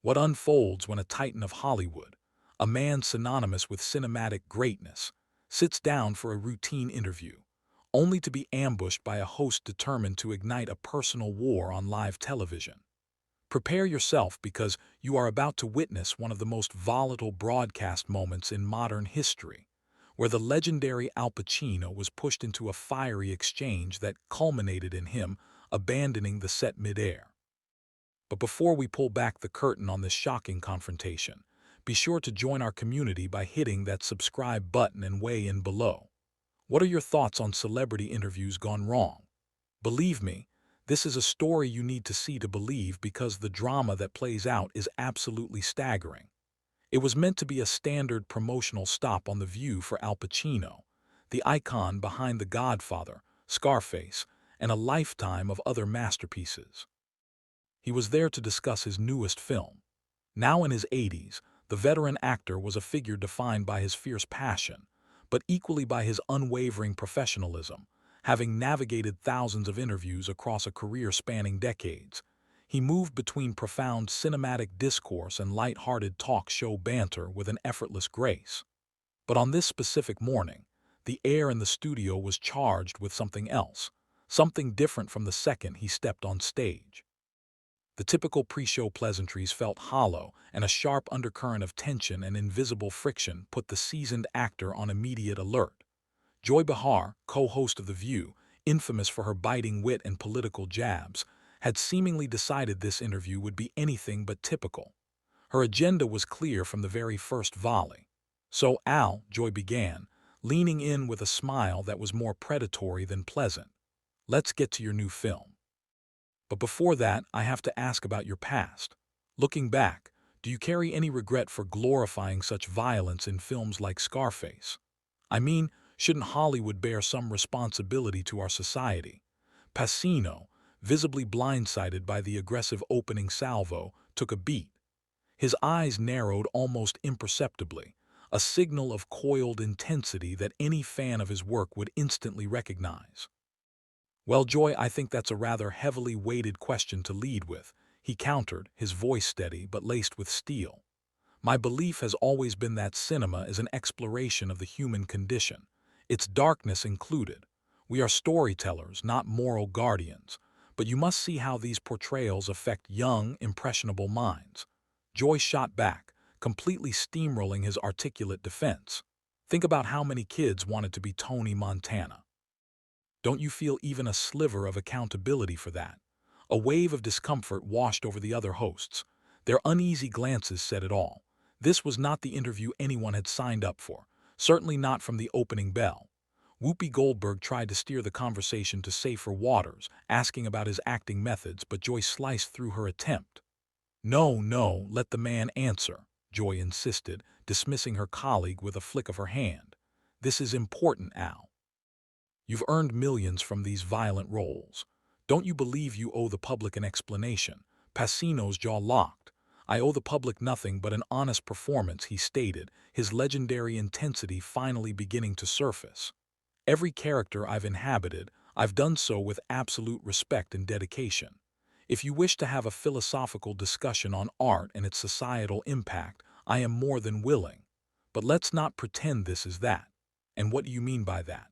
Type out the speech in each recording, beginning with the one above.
What unfolds when a titan of Hollywood, a man synonymous with cinematic greatness, sits down for a routine interview, only to be ambushed by a host determined to ignite a personal war on live television? Prepare yourself because you are about to witness one of the most volatile broadcast moments in modern history, where the legendary Al Pacino was pushed into a fiery exchange that culminated in him abandoning the set midair. But before we pull back the curtain on this shocking confrontation, be sure to join our community by hitting that subscribe button and weigh in below. What are your thoughts on celebrity interviews gone wrong? Believe me, this is a story you need to see to believe because the drama that plays out is absolutely staggering. It was meant to be a standard promotional stop on The View for Al Pacino, the icon behind The Godfather, Scarface, and a lifetime of other masterpieces. He was there to discuss his newest film. Now in his 80s, the veteran actor was a figure defined by his fierce passion, but equally by his unwavering professionalism. Having navigated thousands of interviews across a career spanning decades, he moved between profound cinematic discourse and light-hearted talk show banter with an effortless grace. But on this specific morning, the air in the studio was charged with something else, something different from the second he stepped on stage. The typical pre-show pleasantries felt hollow, and a sharp undercurrent of tension and invisible friction put the seasoned actor on immediate alert. Joy Behar, co-host of The View, infamous for her biting wit and political jabs, had seemingly decided this interview would be anything but typical. Her agenda was clear from the very first volley. "So, Al," Joy began, leaning in with a smile that was more predatory than pleasant, "let's get to your new film. But before that, I have to ask about your past. Looking back, do you carry any regret for glorifying such violence in films like Scarface? I mean, shouldn't Hollywood bear some responsibility to our society?" Pacino, visibly blindsided by the aggressive opening salvo, took a beat. His eyes narrowed almost imperceptibly, a signal of coiled intensity that any fan of his work would instantly recognize. "Well, Joy, I think that's a rather heavily weighted question to lead with," he countered, his voice steady but laced with steel. "My belief has always been that cinema is an exploration of the human condition, its darkness included. We are storytellers, not moral guardians, but you must see how these portrayals affect young, impressionable minds." Joy shot back, completely steamrolling his articulate defense. "Think about how many kids wanted to be Tony Montana. Don't you feel even a sliver of accountability for that?" A wave of discomfort washed over the other hosts. Their uneasy glances said it all. This was not the interview anyone had signed up for, certainly not from the opening bell. Whoopi Goldberg tried to steer the conversation to safer waters, asking about his acting methods, but Joy sliced through her attempt. "No, no, let the man answer," Joy insisted, dismissing her colleague with a flick of her hand. "This is important, Al. You've earned millions from these violent roles. Don't you believe you owe the public an explanation?" Pacino's jaw locked. "I owe the public nothing but an honest performance," he stated, his legendary intensity finally beginning to surface. "Every character I've inhabited, I've done so with absolute respect and dedication. If you wish to have a philosophical discussion on art and its societal impact, I am more than willing. But let's not pretend this is that." "And what do you mean by that?"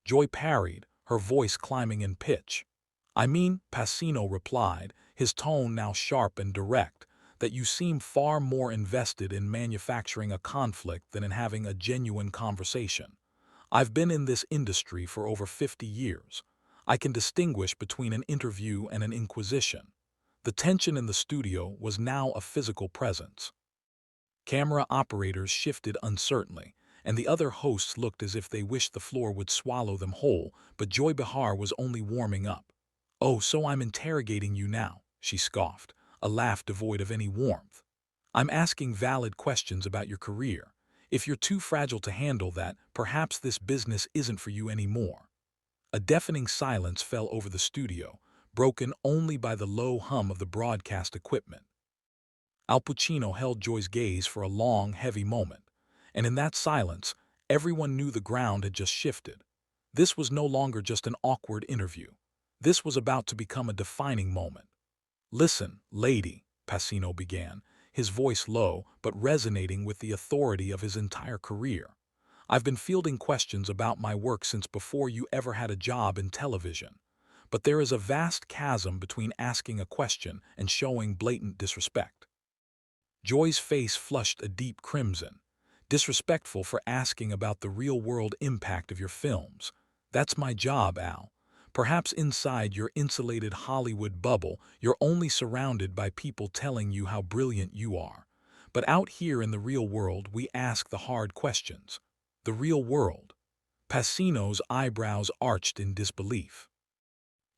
Joy parried, her voice climbing in pitch. "I mean," Pacino replied, his tone now sharp and direct, "that you seem far more invested in manufacturing a conflict than in having a genuine conversation. I've been in this industry for over 50 years. I can distinguish between an interview and an inquisition." The tension in the studio was now a physical presence. Camera operators shifted uncertainly, and the other hosts looked as if they wished the floor would swallow them whole, but Joy Behar was only warming up. "Oh, so I'm interrogating you now," she scoffed, a laugh devoid of any warmth. "I'm asking valid questions about your career. If you're too fragile to handle that, perhaps this business isn't for you anymore." A deafening silence fell over the studio, broken only by the low hum of the broadcast equipment. Al Pacino held Joy's gaze for a long, heavy moment, and in that silence, everyone knew the ground had just shifted. This was no longer just an awkward interview. This was about to become a defining moment. "Listen, lady," Pacino began, his voice low but resonating with the authority of his entire career. I've been fielding questions about my work since before you ever had a job in television. But there is a vast chasm between asking a question and showing blatant disrespect. Joy's face flushed a deep crimson. Disrespectful for asking about the real-world impact of your films. That's my job, Al. Perhaps inside your insulated Hollywood bubble, you're only surrounded by people telling you how brilliant you are. But out here in the real world, we ask the hard questions. The real world. Pacino's eyebrows arched in disbelief.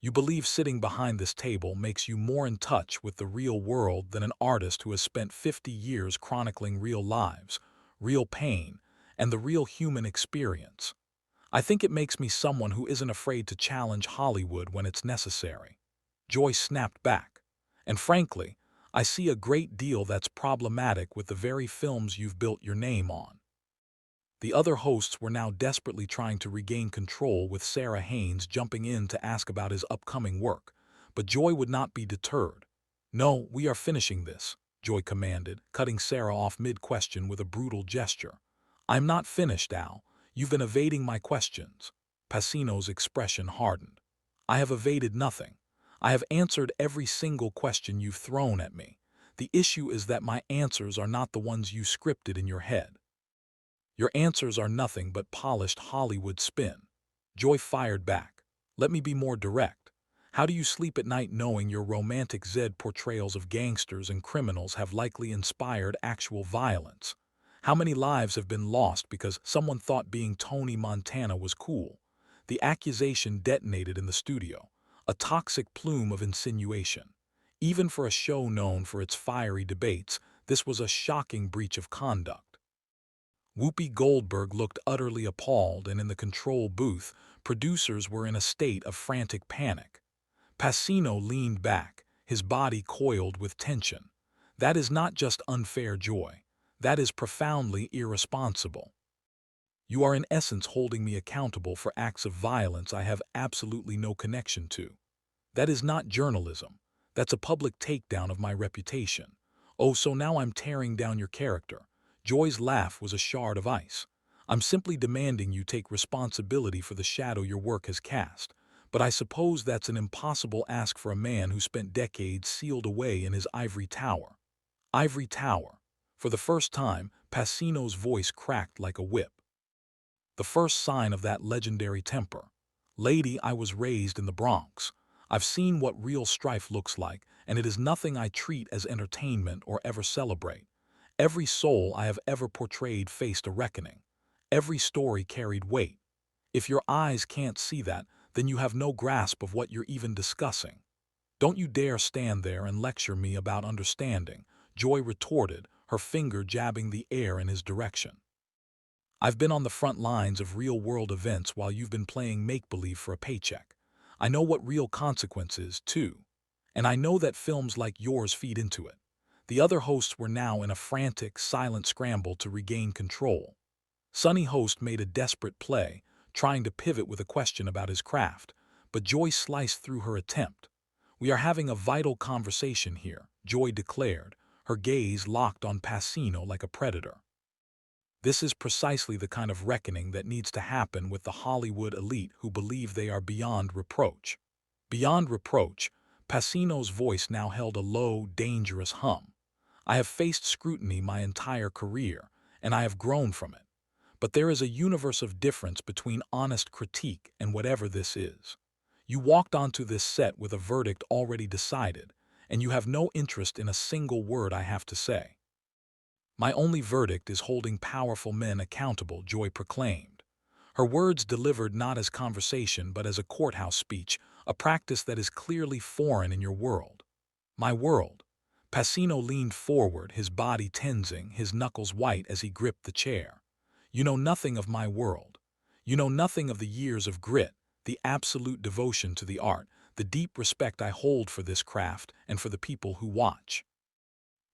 You believe sitting behind this table makes you more in touch with the real world than an artist who has spent 50 years chronicling real lives, real pain, and the real human experience. I think it makes me someone who isn't afraid to challenge Hollywood when it's necessary. Joy snapped back. And frankly, I see a great deal that's problematic with the very films you've built your name on. The other hosts were now desperately trying to regain control, with Sarah Haynes jumping in to ask about his upcoming work. But Joy would not be deterred. "No, we are finishing this," Joy commanded, cutting Sarah off mid-question with a brutal gesture. "I'm not finished, Al. You've been evading my questions." Pacino's expression hardened. "I have evaded nothing. I have answered every single question you've thrown at me. The issue is that my answers are not the ones you scripted in your head. Your answers are nothing but polished Hollywood spin." Joy fired back. "Let me be more direct. How do you sleep at night knowing your romantic Z portrayals of gangsters and criminals have likely inspired actual violence? How many lives have been lost because someone thought being Tony Montana was cool?" The accusation detonated in the studio, a toxic plume of insinuation. Even for a show known for its fiery debates, this was a shocking breach of conduct. Whoopi Goldberg looked utterly appalled, and in the control booth, producers were in a state of frantic panic. Pacino leaned back, his body coiled with tension. "That is not just unfair, Joy. That is profoundly irresponsible. You are in essence holding me accountable for acts of violence I have absolutely no connection to. That is not journalism. That's a public takedown of my reputation. Oh, so now I'm tearing down your character." Joy's laugh was a shard of ice. "I'm simply demanding you take responsibility for the shadow your work has cast. But I suppose that's an impossible ask for a man who spent decades sealed away in his ivory tower." Ivory tower. For the first time, Pacino's voice cracked like a whip. "The first sign of that legendary temper. Lady, I was raised in the Bronx. I've seen what real strife looks like, and it is nothing I treat as entertainment or ever celebrate. Every soul I have ever portrayed faced a reckoning. Every story carried weight. If your eyes can't see that, then you have no grasp of what you're even discussing. Don't you dare stand there and lecture me about understanding," Joy retorted, her finger jabbing the air in his direction. "I've been on the front lines of real-world events while you've been playing make-believe for a paycheck. I know what real consequence is, too. And I know that films like yours feed into it." The other hosts were now in a frantic, silent scramble to regain control. Sunny Host made a desperate play, trying to pivot with a question about his craft, but Joy sliced through her attempt. "We are having a vital conversation here," Joy declared, her gaze locked on Pacino like a predator. "This is precisely the kind of reckoning that needs to happen with the Hollywood elite who believe they are beyond reproach." Beyond reproach, Pacino's voice now held a low, dangerous hum. "I have faced scrutiny my entire career, and I have grown from it. But there is a universe of difference between honest critique and whatever this is. You walked onto this set with a verdict already decided, and you have no interest in a single word I have to say." "My only verdict is holding powerful men accountable," Joy proclaimed. Her words delivered not as conversation but as a courthouse speech, a practice that is clearly foreign in your world. "My world." Pacino leaned forward, his body tensing, his knuckles white as he gripped the chair. "You know nothing of my world. You know nothing of the years of grit, the absolute devotion to the art, the deep respect I hold for this craft and for the people who watch.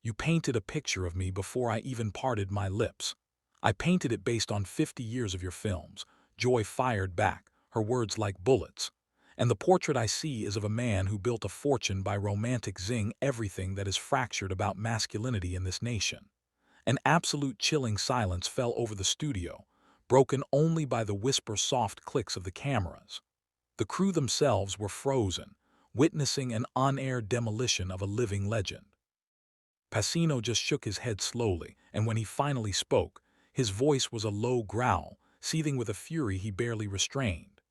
You painted a picture of me before I even parted my lips. I painted it based on 50 years of your films." Joy fired back, her words like bullets. And the portrait I see is of a man who built a fortune by romantic zing everything that is fractured about masculinity in this nation. An absolute chilling silence fell over the studio, broken only by the whisper-soft clicks of the cameras. The crew themselves were frozen, witnessing an on-air demolition of a living legend. Pacino just shook his head slowly, and when he finally spoke, his voice was a low growl, seething with a fury he barely restrained.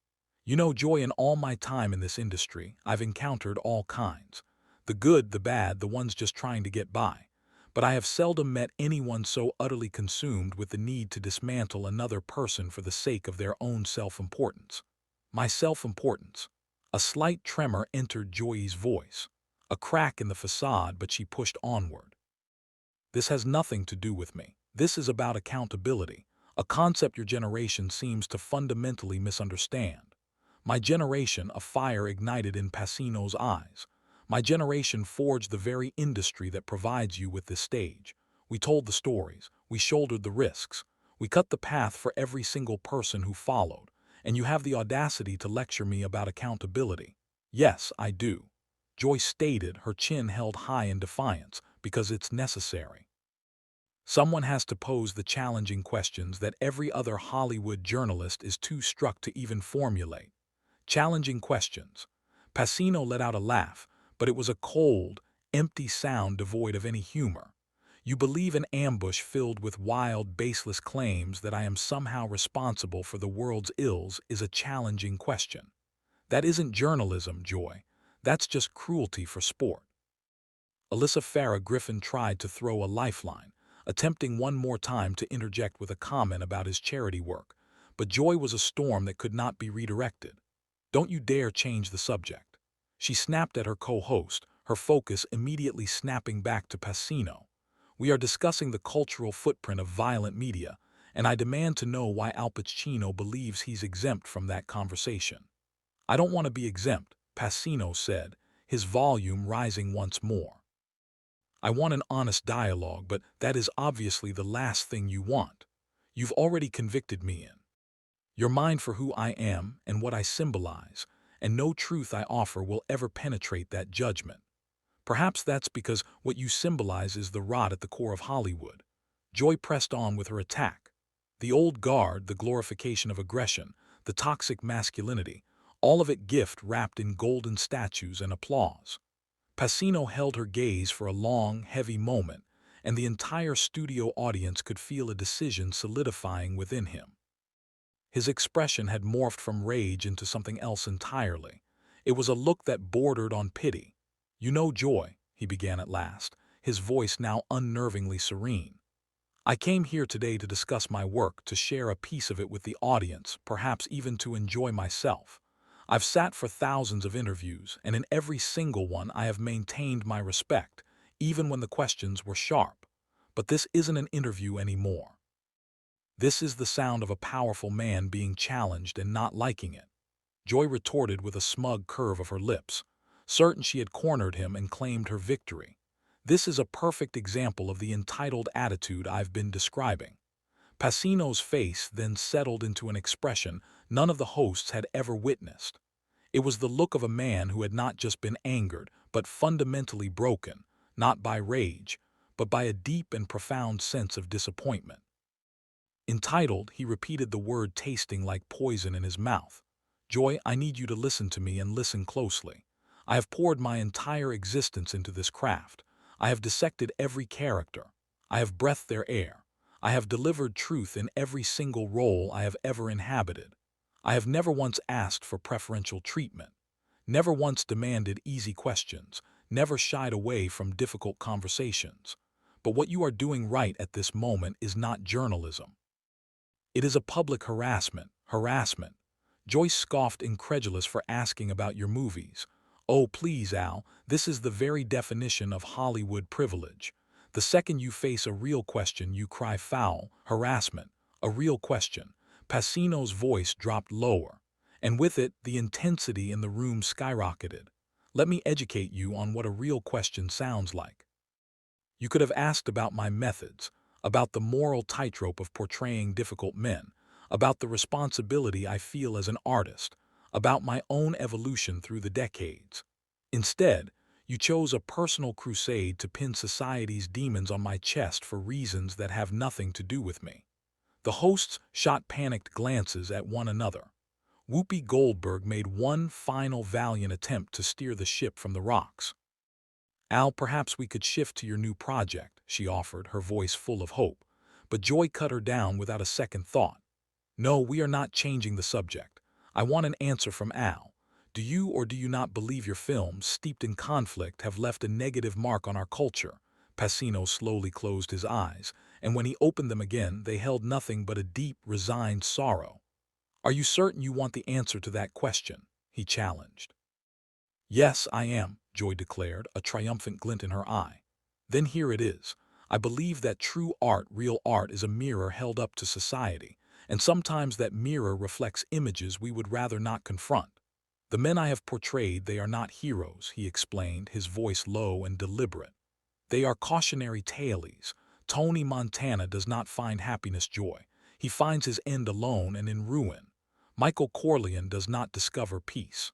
You know, Joy, in all my time in this industry, I've encountered all kinds. The good, the bad, the ones just trying to get by. But I have seldom met anyone so utterly consumed with the need to dismantle another person for the sake of their own self-importance. My self-importance. A slight tremor entered Joy's voice. A crack in the facade, but she pushed onward. This has nothing to do with me. This is about accountability, a concept your generation seems to fundamentally misunderstand. My generation, a fire ignited in Pacino's eyes. My generation forged the very industry that provides you with this stage. We told the stories, we shouldered the risks, we cut the path for every single person who followed, and you have the audacity to lecture me about accountability. Yes, I do. Joyce stated, her chin held high in defiance, because it's necessary. Someone has to pose the challenging questions that every other Hollywood journalist is too struck to even formulate. Challenging questions. Pacino let out a laugh, but it was a cold, empty sound devoid of any humor. You believe an ambush filled with wild, baseless claims that I am somehow responsible for the world's ills is a challenging question. That isn't journalism, Joy. That's just cruelty for sport. Alyssa Farah Griffin tried to throw a lifeline, attempting one more time to interject with a comment about his charity work, but Joy was a storm that could not be redirected. Don't you dare change the subject. She snapped at her co-host, her focus immediately snapping back to Pacino. We are discussing the cultural footprint of violent media, and I demand to know why Al Pacino believes he's exempt from that conversation. I don't want to be exempt, Pacino said, his volume rising once more. I want an honest dialogue, but that is obviously the last thing you want. You've already convicted me in your mind for who I am and what I symbolize, and no truth I offer will ever penetrate that judgment. Perhaps that's because what you symbolize is the rot at the core of Hollywood. Joy pressed on with her attack. The old guard, the glorification of aggression, the toxic masculinity, all of it gift wrapped in golden statues and applause. Pacino held her gaze for a long, heavy moment, and the entire studio audience could feel a decision solidifying within him. His expression had morphed from rage into something else entirely. It was a look that bordered on pity. You know, Joy, he began at last, his voice now unnervingly serene. I came here today to discuss my work, to share a piece of it with the audience, perhaps even to enjoy myself. I've sat for thousands of interviews, and in every single one I have maintained my respect, even when the questions were sharp. But this isn't an interview anymore. This is the sound of a powerful man being challenged and not liking it. Joy retorted with a smug curve of her lips, certain she had cornered him and claimed her victory. This is a perfect example of the entitled attitude I've been describing. Pacino's face then settled into an expression none of the hosts had ever witnessed. It was the look of a man who had not just been angered, but fundamentally broken, not by rage, but by a deep and profound sense of disappointment. Entitled, he repeated the word, tasting like poison in his mouth. Joy, I need you to listen to me and listen closely. I have poured my entire existence into this craft. I have dissected every character. I have breathed their air. I have delivered truth in every single role I have ever inhabited. I have never once asked for preferential treatment, never once demanded easy questions, never shied away from difficult conversations. But what you are doing right at this moment is not journalism. It is a public harassment. Joyce scoffed, incredulous, for asking about your movies. Oh, please, Al, this is the very definition of Hollywood privilege. The second you face a real question, you cry foul, harassment, a real question. Pacino's voice dropped lower, and with it, the intensity in the room skyrocketed. Let me educate you on what a real question sounds like. You could have asked about my methods, about the moral tightrope of portraying difficult men, about the responsibility I feel as an artist, about my own evolution through the decades. Instead, you chose a personal crusade to pin society's demons on my chest for reasons that have nothing to do with me. The hosts shot panicked glances at one another. Whoopi Goldberg made one final valiant attempt to steer the ship from the rocks. Al, perhaps we could shift to your new project, she offered, her voice full of hope. But Joy cut her down without a second thought. No, we are not changing the subject. I want an answer from Al. Do you or do you not believe your films, steeped in conflict, have left a negative mark on our culture? Pacino slowly closed his eyes, and when he opened them again, they held nothing but a deep, resigned sorrow. Are you certain you want the answer to that question? He challenged. Yes, I am, Joy declared, a triumphant glint in her eye. Then here it is. I believe that true art, real art, is a mirror held up to society, and sometimes that mirror reflects images we would rather not confront. The men I have portrayed, they are not heroes, he explained, his voice low and deliberate. They are cautionary tales. Tony Montana does not find happiness, Joy. He finds his end alone and in ruin. Michael Corleone does not discover peace.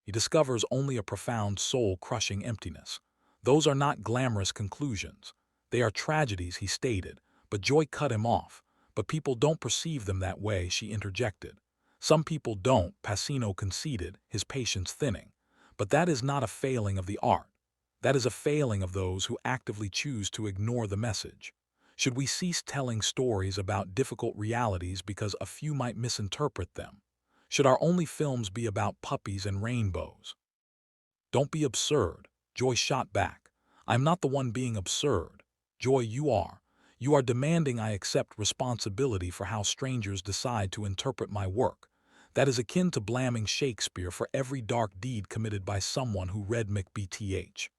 He discovers only a profound soul-crushing emptiness. Those are not glamorous conclusions. They are tragedies, he stated, but Joy cut him off. But people don't perceive them that way, she interjected. Some people don't, Pacino conceded, his patience thinning. But that is not a failing of the art. That is a failing of those who actively choose to ignore the message. Should we cease telling stories about difficult realities because a few might misinterpret them? Should our only films be about puppies and rainbows? Don't be absurd, Joy shot back. I'm not the one being absurd. Joy, you are. You are demanding I accept responsibility for how strangers decide to interpret my work. That is akin to blaming Shakespeare for every dark deed committed by someone who read Macbeth.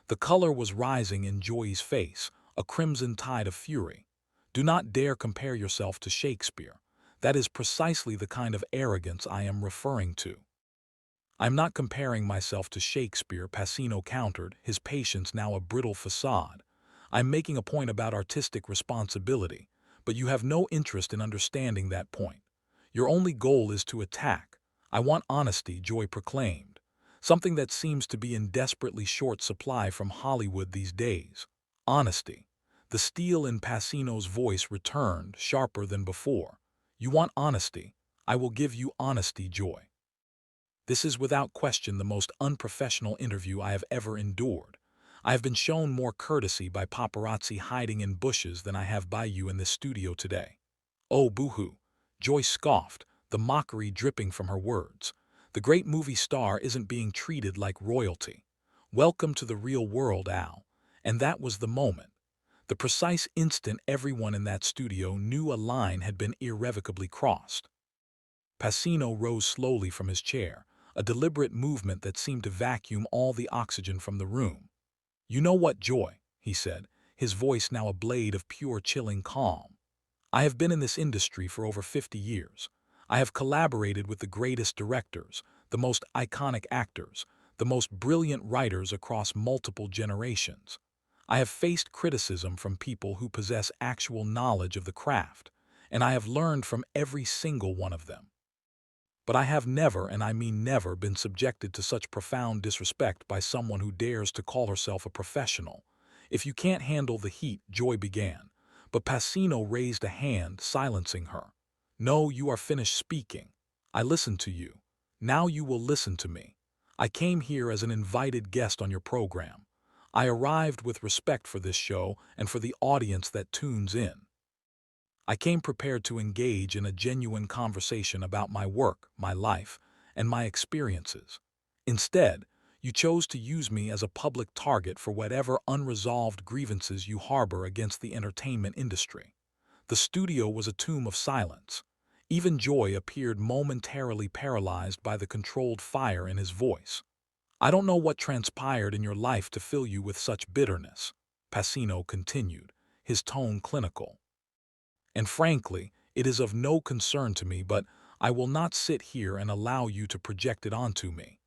The color was rising in Joy's face, a crimson tide of fury. Do not dare compare yourself to Shakespeare. That is precisely the kind of arrogance I am referring to. I'm not comparing myself to Shakespeare, Pacino countered, his patience now a brittle facade. I'm making a point about artistic responsibility, but you have no interest in understanding that point. Your only goal is to attack. I want honesty, Joy proclaimed, something that seems to be in desperately short supply from Hollywood these days. Honesty. The steel in Pacino's voice returned, sharper than before. You want honesty. I will give you honesty, Joy. This is without question the most unprofessional interview I have ever endured. I have been shown more courtesy by paparazzi hiding in bushes than I have by you in this studio today. Oh, boo-hoo. Joy scoffed, the mockery dripping from her words. The great movie star isn't being treated like royalty. Welcome to the real world, Al. And that was the moment. The precise instant everyone in that studio knew a line had been irrevocably crossed. Pacino rose slowly from his chair, a deliberate movement that seemed to vacuum all the oxygen from the room. You know what, Joy, he said, his voice now a blade of pure chilling calm. I have been in this industry for over 50 years. I have collaborated with the greatest directors, the most iconic actors, the most brilliant writers across multiple generations. I have faced criticism from people who possess actual knowledge of the craft, and I have learned from every single one of them. But I have never, and I mean never, been subjected to such profound disrespect by someone who dares to call herself a professional. If you can't handle the heat, Joy began, but Pacino raised a hand, silencing her. No, you are finished speaking. I listened to you. Now you will listen to me. I came here as an invited guest on your program. I arrived with respect for this show and for the audience that tunes in. I came prepared to engage in a genuine conversation about my work, my life, and my experiences. Instead, you chose to use me as a public target for whatever unresolved grievances you harbor against the entertainment industry. The studio was a tomb of silence. Even Joy appeared momentarily paralyzed by the controlled fire in his voice. I don't know what transpired in your life to fill you with such bitterness, Pacino continued, his tone clinical. And frankly, it is of no concern to me, but I will not sit here and allow you to project it onto me.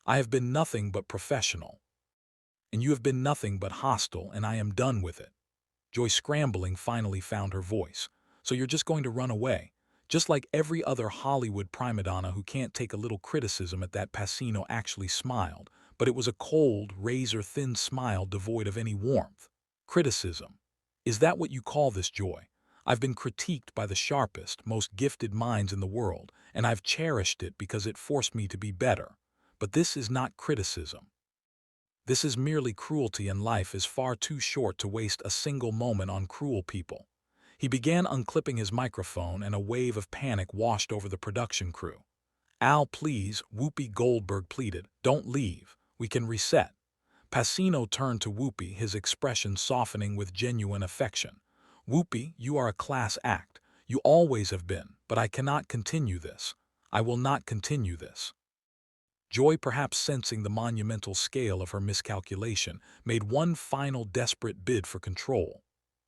I have been nothing but professional, and you have been nothing but hostile, and I am done with it. Joy, scrambling, finally found her voice. So you're just going to run away? Just like every other Hollywood prima donna who can't take a little criticism at that Pacino actually smiled, but it was a cold, razor-thin smile devoid of any warmth. Criticism. Is that what you call this, Joy? I've been critiqued by the sharpest, most gifted minds in the world, and I've cherished it because it forced me to be better. But this is not criticism. This is merely cruelty, and life is far too short to waste a single moment on cruel people. He began unclipping his microphone, and a wave of panic washed over the production crew. Al, please, Whoopi Goldberg pleaded, don't leave. We can reset. Pacino turned to Whoopi, his expression softening with genuine affection. Whoopi, you are a class act. You always have been, but I cannot continue this. I will not continue this. Joy, perhaps sensing the monumental scale of her miscalculation, made one final desperate bid for control.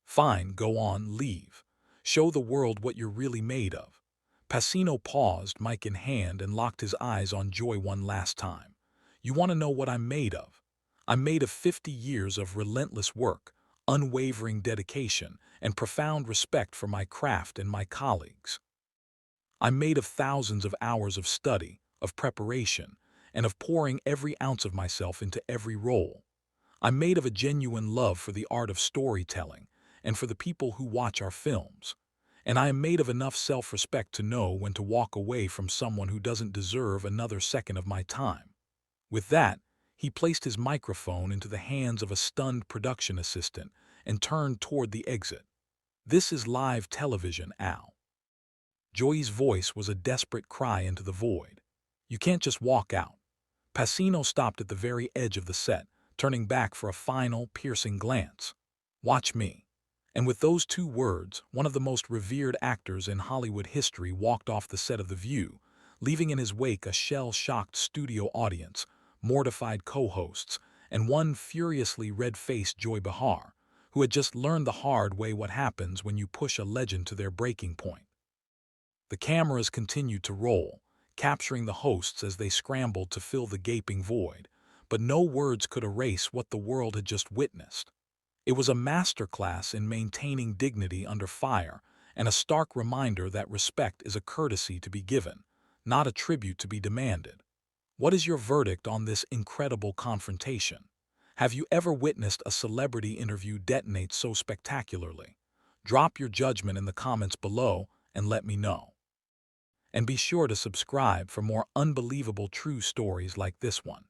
Fine, go on, leave. Show the world what you're really made of. Pacino paused, mic in hand, and locked his eyes on Joy one last time. You want to know what I'm made of? I'm made of 50 years of relentless work, unwavering dedication, and profound respect for my craft and my colleagues. I'm made of thousands of hours of study, of preparation, and of pouring every ounce of myself into every role. I'm made of a genuine love for the art of storytelling and for the people who watch our films. And I am made of enough self-respect to know when to walk away from someone who doesn't deserve another second of my time. With that, he placed his microphone into the hands of a stunned production assistant and turned toward the exit. This is live television, Al. Joy's voice was a desperate cry into the void. You can't just walk out. Pacino stopped at the very edge of the set, turning back for a final, piercing glance. Watch me. And with those two words, one of the most revered actors in Hollywood history walked off the set of The View, leaving in his wake a shell-shocked studio audience, mortified co-hosts, and one furiously red-faced Joy Behar, who had just learned the hard way what happens when you push a legend to their breaking point. The cameras continued to roll, capturing the hosts as they scrambled to fill the gaping void, but no words could erase what the world had just witnessed. It was a masterclass in maintaining dignity under fire, and a stark reminder that respect is a courtesy to be given, not a tribute to be demanded. What is your verdict on this incredible confrontation? Have you ever witnessed a celebrity interview detonate so spectacularly? Drop your judgment in the comments below and let me know. And be sure to subscribe for more unbelievable true stories like this one.